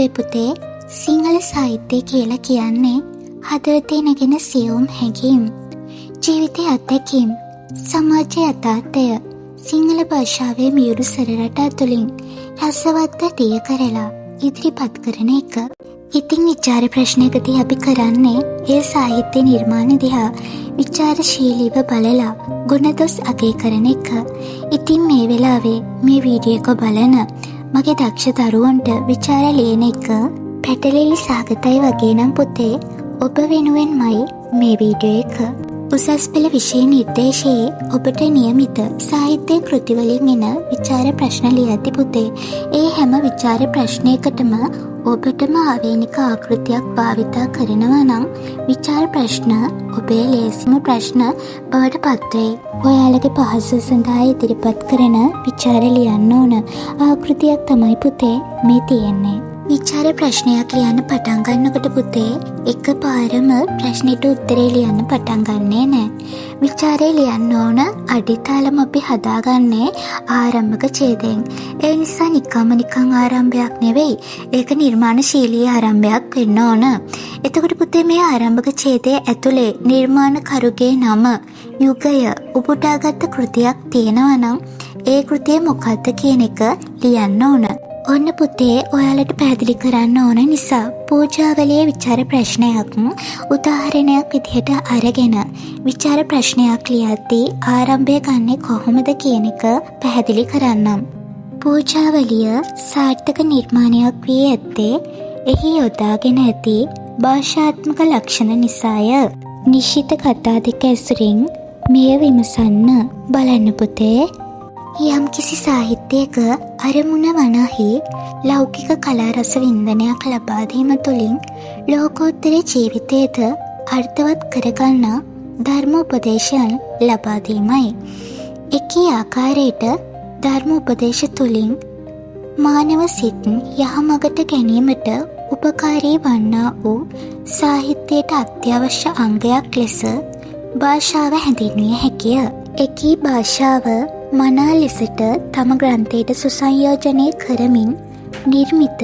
දුවේ පුතේ, සිංහල සාහිත්‍යය කියලා කියන්නේ හදවතේ නැගෙන සියුම් හැඟීම්, ජීවිතයේ අත්දැකීම්, සමාජයේ යථාර්ථය සිංහල භාෂාවේ මියුරු සරරට තුළින් රසවත්ව දිය කරලා ඉදිරිපත් කරන එක. ඉතින් විචාර ප්‍රශ්නයකදී අපි කරන්නේ ඒ සාහිත්‍ය නිර්මාණ දිහා විචාරශීලීව බලලා ගුණදොස් අගය කරන එක. ඉතින් මේ වෙලාවේ මේ වීඩියෝ එක බලන මගේ දක්ෂ දරුවන්ට විචාර ලියන එක පැටලෙලි සහගතයි වගේ නම් පුතේ, ඔබ වෙනුවෙන්මයි මේ වීඩියෝ එක. උසස් පෙළ විෂය නිර්දේශයේ ඔබට නියමිත සාහිත්‍ය කෘතිවලින් එන විචාර ප්‍රශ්න ලියද්දි පුතේ, ඒ හැම විචාර ප්‍රශ්නයකටම ඔබටම ආවේනික ආකෘතියක් භාවිතා කරනවා නම් විචාර ප්‍රශ්න ඔබේ ලේසිම ප්‍රශ්න බවට පත්වෙයි. ඔයාලගේ පහසුව සඳහා ඉදිරිපත් කරන විචාර ලියන්න ඕන ආකෘතියක් තමයි පුතේ මේ තියෙන්නේ. විචාර ප්‍රශ්නයක් ලියන්න පටන් ගන්නකොට පුතේ, එක පාරම ප්‍රශ්නෙට උත්තරේ ලියන්න පටන් ගන්නේ නැහැ. විචාරේ ලියන්න ඕන අඩිතාලම අපි හදාගන්නේ ආරම්භක ඡේදයෙන්. ඒ නිසා නිකන් ආරම්භයක් නෙවෙයි, ඒක නිර්මාණශීලී ආරම්භයක් වෙන්න ඕන. එතකොට පුතේ, මේ ආරම්භක ඡේදයේ ඇතුලේ නිර්මාණකරුගේ නම, යුගය උපුටාගත් කෘතියක් තියෙනවා නම් ඒ කෘතිය මොකක්ද කියන එක ලියන්න ඕන. ඔන්න පුතේ, ඔයාලට පැහැදිලි කරන්න ඕන නිසා පූජාවලියේ විචාර ප්‍රශ්නයක් උදාහරණයක් විදිහට අරගෙන විචාර ප්‍රශ්නයක් ලියද්දී ආරම්භය ගන්නේ කොහොමද කියන එක පැහැදිලි කරන්නම්. පූජාවලිය සාර්ථක නිර්මාණයක් වී ඇත්තේ එහි යොදාගෙන ඇති භාෂාත්මක ලක්ෂණ නිසාය. නිශ්චිත කතා දෙක ඇසුරින් මෙය විමසන්න. බලන්න පුතේ, යම් කිසි සාහිත්‍යයක අරමුණ වනාහි ලෞකික කලා රස වින්දනයක් ලබා දීම තුළින් ලෝකෝත්තර ජීවිතයද අර්ථවත් කරගන්න ධර්ම උපදේශයන් ලබා දීමයි. එකී ආකාරයට ධර්ම උපදේශ තුළින් මානව සිත් යහමගට ගැනීමට උපකාරී වන්නා වූ සාහිත්‍යයට අත්‍යවශ්‍ය අංගයක් ලෙස භාෂාව හැඳින්විය හැකිය. එකී භාෂාව මනා ලෙසට තම ග්‍රන්ථයට සුසංයෝජනය කරමින් නිර්මිත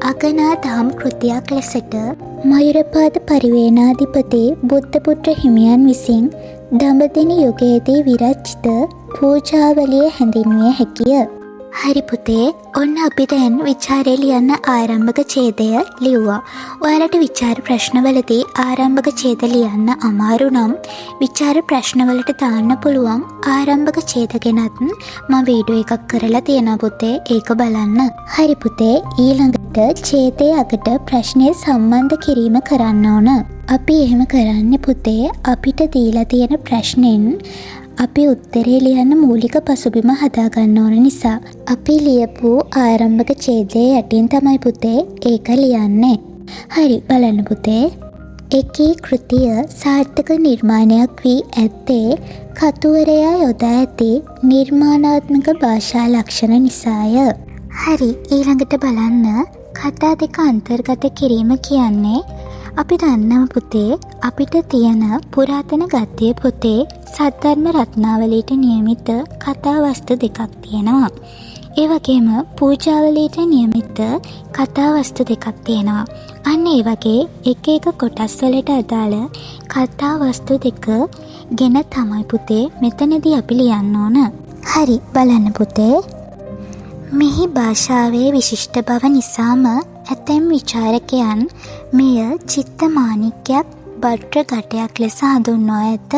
අගනා දහම් කෘතියක් ලෙසට මයුරපාද පරිවේනාධිපති බුද්ධපුත්‍ර හිමියන් විසින් දඹදෙණි යුගයේදී විරචිත පූජාවලිය හැඳින්විය හැකිය. හරි පුතේ, ඔන්න අපි දැන් විචාරය ලියන්න ආරම්භක ඡේදය ලිව්වා. ඔයාලට විචාර ප්‍රශ්නවලදී ආරම්භක ඡේද ලියන්න අමාරු නම් විචාර ප්‍රශ්නවලට දාන්න පුළුවන් ආරම්භක ඡේද ගැනත් මම වීඩියෝ එකක් කරලා තියෙනවා පුතේ, ඒක බලන්න. හරි පුතේ, ඊළඟට ඡේදයේ අගට ප්‍රශ්නය සම්බන්ධ කිරීම කරන්න ඕන. අපි එහෙම කරන්නේ පුතේ, අපිට දීලා තියෙන ප්‍රශ්නෙන් අපි උත්තරේ ලියන්න මූලික පසුබිම හදාගන්න ඕන නිසා අපි ලියපු ආරම්භක ඡේදයේ යටින් තමයි පුතේ ඒක ලියන්නේ. හරි, බලන්න පුතේ. එකී කෘතිය සාර්ථක නිර්මාණයක් වී ඇත්තේ කතුවරයා යොදා ඇති නිර්මාණාත්මක භාෂා ලක්ෂණ නිසාය. හරි, ඊළඟට බලන්න. කතා දෙක අන්තර්ගත කිරීම කියන්නේ අපි දන්නවා පුතේ, අපිට තියෙන පුරාතන ගද්‍ය පොතේ සද්ධර්ම රත්නාවලියට නියමිත කතා වස්තු දෙකක් තියෙනවා. ඒ වගේම පූජාවලියට නියමිත කතා වස්තු දෙකක් තියෙනවා. අන්න ඒ වගේ එක එක කොටස් වලට අදාළ කතා වස්තු දෙක ගැන තමයි පුතේ මෙතනදී අපි ලියන්න ඕන. හරි, බලන්න පුතේ. මෙහි භාෂාවේ විශිෂ්ට බව නිසාම ඇතැම් විචාරකයන් මෙය චිත්තමාණික්‍යයක් භද්‍ර ඝටයක් ලෙස හඳුන්වා ඇත.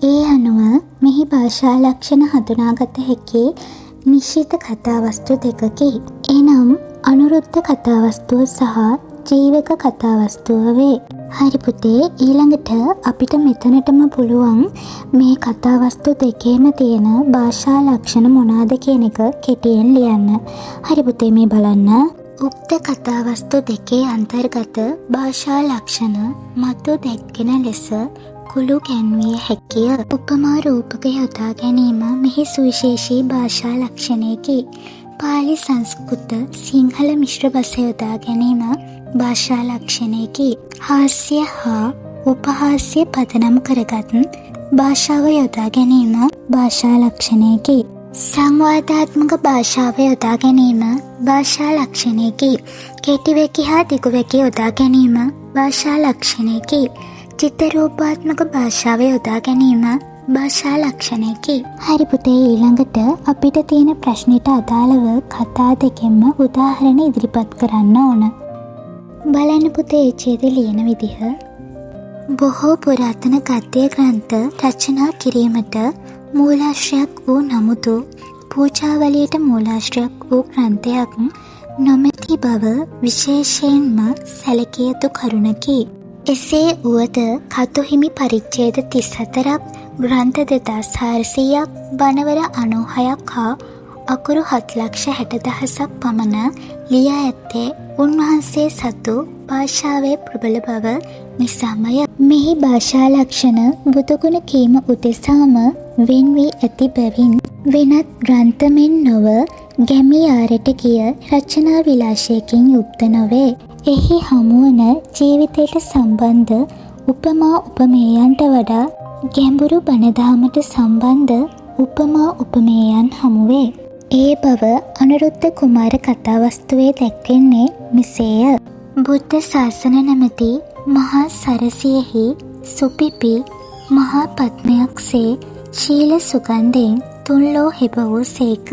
ඒ අනුව මෙහි භාෂා ලක්ෂණ හඳුනාගත හැකි නිශ්චිත කතාවස්තු දෙකකි. එනම් අනුරුද්ධ කතාවස්තුව සහ ජීවක කතාවස්තුව වේ. හරි පුතේ, ඊළඟට අපිට මෙතනටම පුළුවන් මේ කතාවස්තු දෙකේම තියෙන භාෂා ලක්ෂණ මොනවාද කියන එක කෙටියෙන් ලියන්න. හරි පුතේ, මේ බලන්න. උක්ත කතාවස්තු දෙකේ අන්තර්ගත භාෂා ලක්ෂණ මතු දැක්කෙන ලෙස කුළු ගැන්විය හැකිය. උපමා රූපක යොදා ගැනීම මෙහි සුවිශේෂී භාෂා ලක්ෂණයකි. පාලි සංස්කෘත සිංහල මිශ්‍ර බස යොදා ගැනීම භාෂා ලක්ෂණයකි. හාස්‍ය හා උපහාස්‍ය පදනම් කරගත් භාෂාව යොදා ගැනීම භාෂා ලක්ෂණයකි. සංවාදාත්මක භාෂාව යොදා ගැනීම භාෂා ලක්ෂණයකි. කෙටි වැකි හා දිගු වැකි යොදා ගැනීම භාෂා ලක්ෂණයකි. චිත්තරූපාත්මක භාෂාව යොදා ගැනීම භාෂා ලක්ෂණයකි. හරි පුතේ, ඊළඟට අපිට තියෙන ප්‍රශ්නෙට අදාළව කතා දෙකෙන්ම උදාහරණ ඉදිරිපත් කරන්න ඕන. බලන්න පුතේ, ඡේද ලියන විදිහ. බොහෝ පුරාතන ගද්‍ය ග්‍රන්ථ රචනා කිරීමට මූලාශ්‍රයක් වූ නමුදු පූජාවලියට මූලාශ්‍රයක් වූ ග්‍රන්ථයක් නොමැති බව විශේෂයෙන්ම සැලකිය යුතු කරුණකි. එසේ වුවද කතුහිමි පරිච්ඡේද 34ක්, ග්‍රන්ථ 2400ක්, බණවර 96ක් හා අකුරු 7,60,000ක් පමණ ලියා ඇත්තේ උන්වහන්සේ සතු භාෂාවේ ප්‍රබල බව නිසාමය. මෙහි භාෂා ලක්ෂණ බුදුගුණ කීම උදෙසාම වෙන් වී ඇති බැවින් වෙනත් ග්‍රන්ථ මෙන් නොව ගැමි ආරට ගිය රචනා විලාසයකින් යුක්ත නොවේ. එහි හමුවන ජීවිතයට සම්බන්ධ උපමා උපමේයන්ට වඩා ගැඹුරු බණදහමට සම්බන්ධ උපමා උපමේයන් හමුවේ. ඒ බව අනුරුද්ධ කුමාර කතාවස්තුවේ දැක්වෙන්නේ මෙසේය. බුද්ධ ශාසන නැමැති මහා සරසියෙහි සුපිපි මහා පද්මයක්සේ ශීල සුගන්ධයෙන් තුන්ලෝ හෙබ වූ සේක.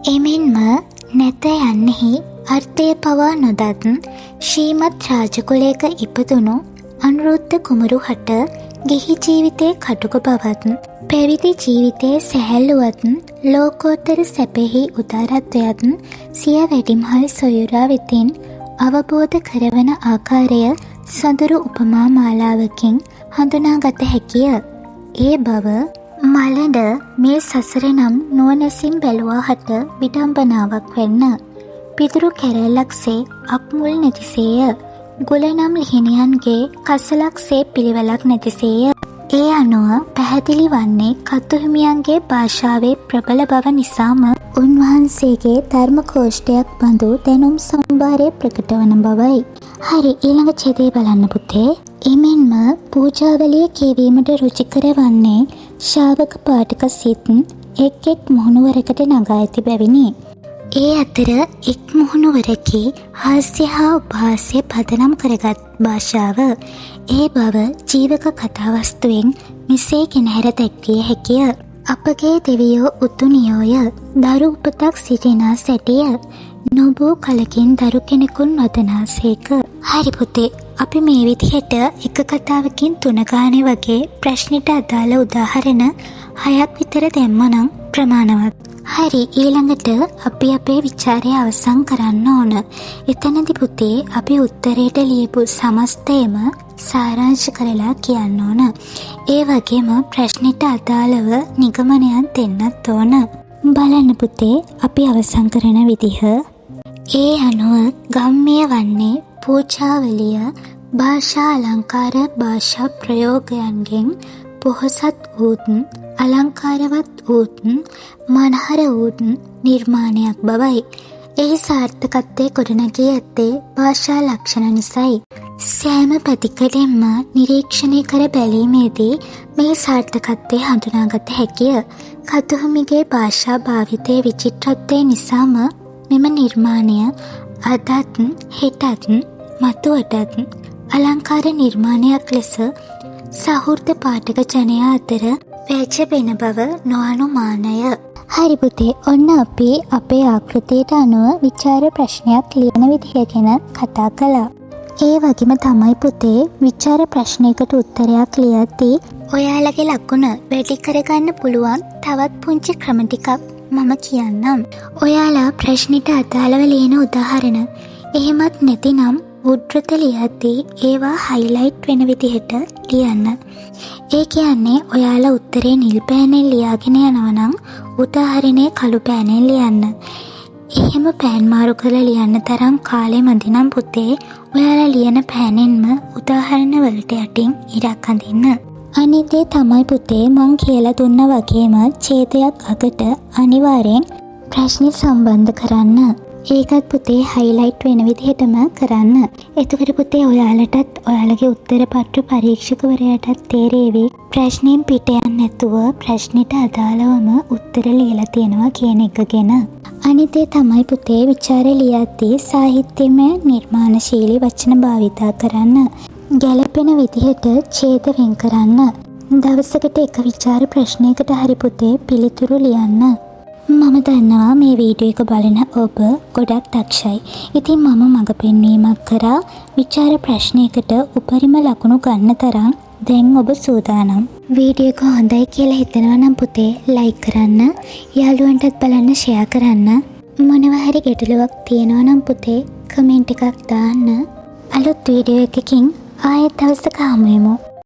එමෙන්ම නැත යන්නෙහි අර්ථය පවා නොදත් ශ්‍රීමත් රාජකුලයක ඉපදුණු අනුරුද්ධ කුමරු හට ගිහි ජීවිතයේ කටුක බවත් පැවිදි ජීවිතයේ සැහැල්ලුවත් ලෝකෝත්තර සැපෙහි උදාරත්වයත් සිය වැඩිමහල් සොයුරා වෙතින් අවබෝධ කරවන ආකාරය සොඳුරු උපමා මාලාවකින් හඳුනාගත හැකිය. ඒ බව මලඩ මේ සසර නම් නුවණැසින් බැලුවාහට විඩම්බනාවක් වෙන්න. පිදුරු කැරැල්ලක්සේ අක්මුල් නැතිසේය. ගුල නම් ලිහිණියන්ගේ කසලක්සේ පිළිවෙලක් නැතිසේය. ඒ අනුව පැහැදිලි වන්නේ කතුහිමියන්ගේ භාෂාවේ ප්‍රබල බව නිසාම උන්වහන්සේගේ ධර්ම කෝෂ්ඨයක් බඳු දැනුම් සම්භාරය ප්‍රකට වන බවයි. හරි, ඊළඟ ඡේදය බලන්න පුතේ. එමෙන්ම පූජාවලිය කියවීමට රුචිකර වන්නේ ශාවක පාඨක සිත් එක් එක් මුහුණුවරකට නගා ඇති බැවිනි. ඒ අතර එක් මුහුණුවරකි හාස්‍ය හා උපහාස්‍ය පදනම් කරගත් භාෂාව. ඒ බව ජීවක කතාවස්තුවෙන් මෙසේ ගෙනහැර දැක්විය හැකිය. අපගේ දෙවියෝ උතුණියෝය, දරු උපතක් සිටිනා සැටිය, නොබෝ කලකින් දරු කෙනෙකුන් නොදනාසේක. හරි පුතේ, අපි මේ විදිහට එක කතාවකින් 3 ගානේ වගේ ප්‍රශ්නෙට අදාළ උදාහරණ 6ක් විතර දැම්මනම් ප්‍රමාණවත්. හරි, ඊළඟට අපි අපේ විචාරය අවසන් කරන්න ඕන. එතනදි පුතේ අපි උත්තරයට ලියපු සමස්තයම සාරාංශ කරලා කියන්න ඕන. ඒ වගේම ප්‍රශ්නෙට අදාළව නිගමනයන් දෙන්නත් ඕන. බලන්න පුතේ, අපි අවසන් කරන විදිහ. ඒ අනුව ගම්ම්‍ය වන්නේ පූජාවලිය භාෂා අලංකාර භාෂා ප්‍රයෝගයන්ගෙන් පොහොසත් වූතුන් අලංකාරවත් වූතුන් මනහර වූතුන් නිර්මාණයක් බවයි. එහි සාර්ථකත්වය ගොඩනැගී ඇත්තේ භාෂා ලක්ෂණ නිසයි. සෑම පැතිකඩෙන්ම නිරීක්ෂණය කර බැලීමේදී මේ සාර්ථකත්වය හඳුනාගත හැකිය. කතුහිමිගේ භාෂා භාවිතයේ විචිත්‍රත්වය නිසාම මෙම නිර්මාණය අදත් හෙටත් මතුවටත් අලංකාර නිර්මාණයක් ලෙස සහෘද පාඨක ජනයා අතර වැජබෙන බව නොඅනුමානය. හරි පුතේ, ඔන්න අපි අපේ ආකෘතියට අනුව විචාර ප්‍රශ්නයක් ලියන විදිහ ගැන කතා කළා. ඒ වගේම තමයි පුතේ විචාර ප්‍රශ්නයකට උත්තරයක් ලියද්දී ඔයාලගේ ලකුණ වැඩි කරගන්න පුළුවන් තවත් පුංචි ක්‍රම ටිකක් මම කියන්නම්. ඔයාලා ප්‍රශ්නෙට අදාළව ලියන උදාහරණ එහෙමත් නැතිනම් උද්දෘත ලියද්දී ඒවා හයිලයිට් වෙන විදිහට ලියන්න. ඒ කියන්නේ ඔයාලා උත්තරේ නිල් පෑනෙන් ලියාගෙන යනවා නම් උදාහරණේ කළු පෑනෙන් ලියන්න. එහෙම පෑන් මාරු කරලා ලියන්න තරම් කාලෙ මදි නම් පුතේ ඔයාලා ලියන පෑනෙන්ම උදාහරණ වලට යටින් ඉරක් අඳින්න. අනිත් දේ තමයි පුතේ මං කියලා දුන්න වගේම ඡේදයක් අගට අනිවාර්යෙන් ප්‍රශ්න සම්බන්ධ කරන්න. ඒකත් පුතේ හයිලයිට් වෙන විදිහටම කරන්න. එතකොට පුතේ ඔයාලටත් ඔයාලගේ උත්තර පත්‍ර පරීක්ෂකවරයාටත් තේරෙවි ප්‍රශ්නෙන් පිට යන්නේ නැතුව ප්‍රශ්නෙට අදාළවම උත්තර ලියලා තියෙනවා කියන එක ගැන. අනිතේ තමයි පුතේ විචාරය ලියද්දී සාහිත්‍යමය නිර්මාණශීලී වචන භාවිතා කරන්න. ගැළපෙන විදිහට ඡේද වෙන් කරන්න. දවසකට එක විචාර ප්‍රශ්නයකට හරි පුතේ පිළිතුරු ලියන්න. මම දන්නවා මේ වීඩියෝ එක බලන ඔබ ගොඩක් දක්ෂයි. ඉතින් මම මඟ පෙන්වීමක් කරා විචාර ප්‍රශ්නයකට උපරිම ලකුණු ගන්න තරම් දැන් ඔබ සූදානම්. වීඩියෝ එක හොඳයි කියලා හිතනවා නම් පුතේ ලයික් කරන්න, යාළුවන්ටත් බලන්න ෂෙයා කරන්න. මොනවා හරි ගැටලුවක් තියෙනවා නම් පුතේ කමෙන්ට් එකක් දාන්න. අලුත් වීඩියෝ එකකින් ආයෙත් දවසක හමු වෙමු.